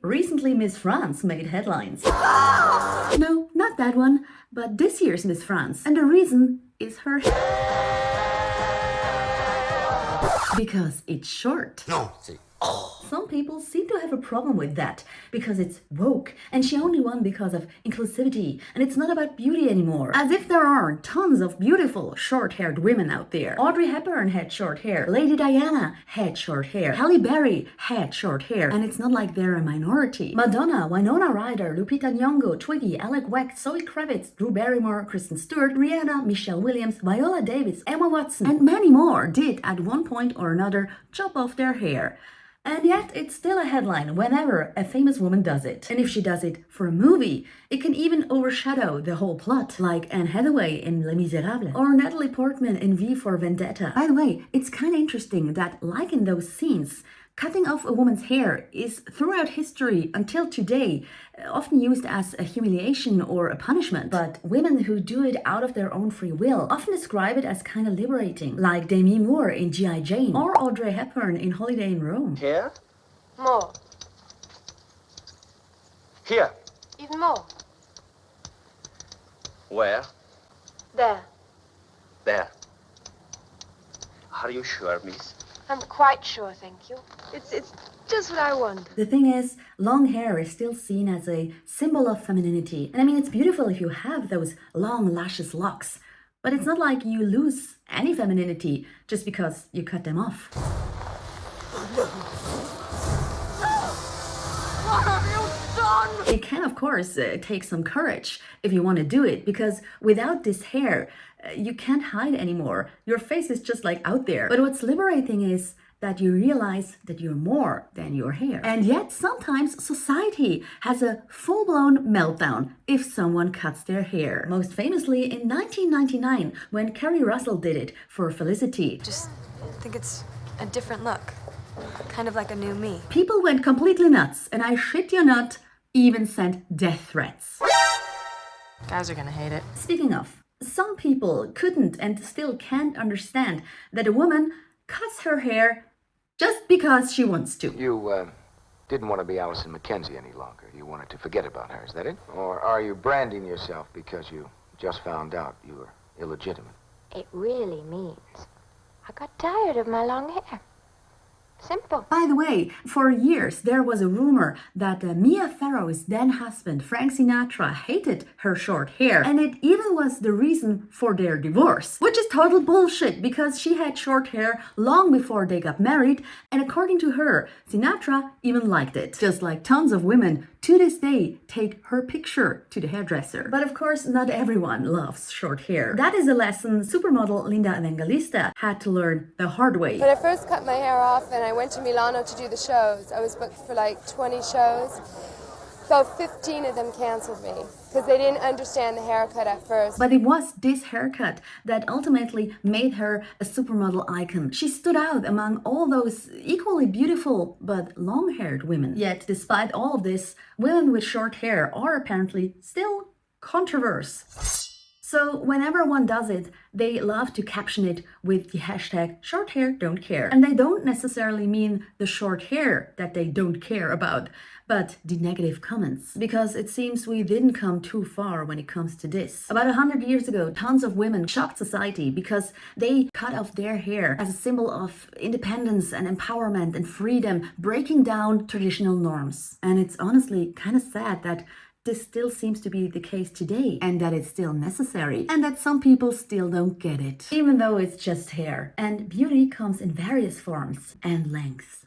recently Miss France made headlines. No, not that one, but this year's Miss France. And the reason is her because it's short. No, see. Some people seem to have a problem with that because it's woke, and she only won because of inclusivity, and it's not about beauty anymore. As if there aren't tons of beautiful short-haired women out there. Audrey Hepburn had short hair, Lady Diana had short hair, Halle Berry had short hair, and it's not like they're a minority. Madonna, Winona Ryder, Lupita Nyong'o, Twiggy, Alec Wecht, Zoe Kravitz, Drew Barrymore, Kristen Stewart, Rihanna, Michelle Williams, Viola Davis, Emma Watson, and many more did at one point or another chop off their hair. And yet, it's still a headline whenever a famous woman does it. And if she does it for a movie, it can even overshadow the whole plot, like Anne Hathaway in Les Miserables, or Natalie Portman in V for Vendetta. By the way, it's kind of interesting that, like in those scenes, cutting off a woman's hair is, throughout history until today, often used as a humiliation or a punishment. But women who do it out of their own free will often describe it as kind of liberating, like Demi Moore in G.I. Jane, or Audrey Hepburn in Holiday in Rome. Here? More. Here. Even more. Where? There. There. Are you sure, miss? I'm quite sure, thank you. It's just what I want. The thing is, long hair is still seen as a symbol of femininity. And I mean, it's beautiful if you have those long luscious locks, but it's not like you lose any femininity just because you cut them off. What have you done? It can, of course, take some courage if you want to do it, because without this hair, you can't hide anymore. Your face is just like out there. But what's liberating is that you realize that you're more than your hair. And yet sometimes society has a full-blown meltdown if someone cuts their hair. Most famously in 1999, when Kerry Russell did it for Felicity. Just think it's a different look. Kind of like a new me. People went completely nuts, and I shit you not, even sent death threats. Guys are gonna hate it. Speaking of, some people couldn't and still can't understand that a woman cuts her hair just because she wants to. You didn't want to be Allison Mackenzie any longer. You wanted to forget about her, is that it? Or are you branding yourself because you just found out you were illegitimate? It really means I got tired of my long hair. Simple. By the way, for years there was a rumor that Mia Farrow's then husband, Frank Sinatra, hated her short hair, and it even was the reason for their divorce. Which is total bullshit, because she had short hair long before they got married, and according to her, Sinatra even liked it. Just like tons of women to this day take her picture to the hairdresser. But of course, not everyone loves short hair. That is a lesson supermodel Linda Evangelista had to learn the hard way. When I first cut my hair off and I went to Milano to do the shows, I was booked for like 20 shows. About 15 of them canceled me because they didn't understand the haircut at first. But it was this haircut that ultimately made her a supermodel icon. She stood out among all those equally beautiful but long-haired women. Yet, despite all of this, women with short hair are apparently still controversial. So whenever one does it, they love to caption it with the hashtag short hair don't care. And they don't necessarily mean the short hair that they don't care about, but the negative comments. Because it seems we didn't come too far when it comes to this. About 100 years ago, tons of women shocked society because they cut off their hair as a symbol of independence and empowerment and freedom, breaking down traditional norms. And it's honestly kind of sad that this still seems to be the case today, and that it's still necessary, and that some people still don't get it, even though it's just hair. And beauty comes in various forms and lengths.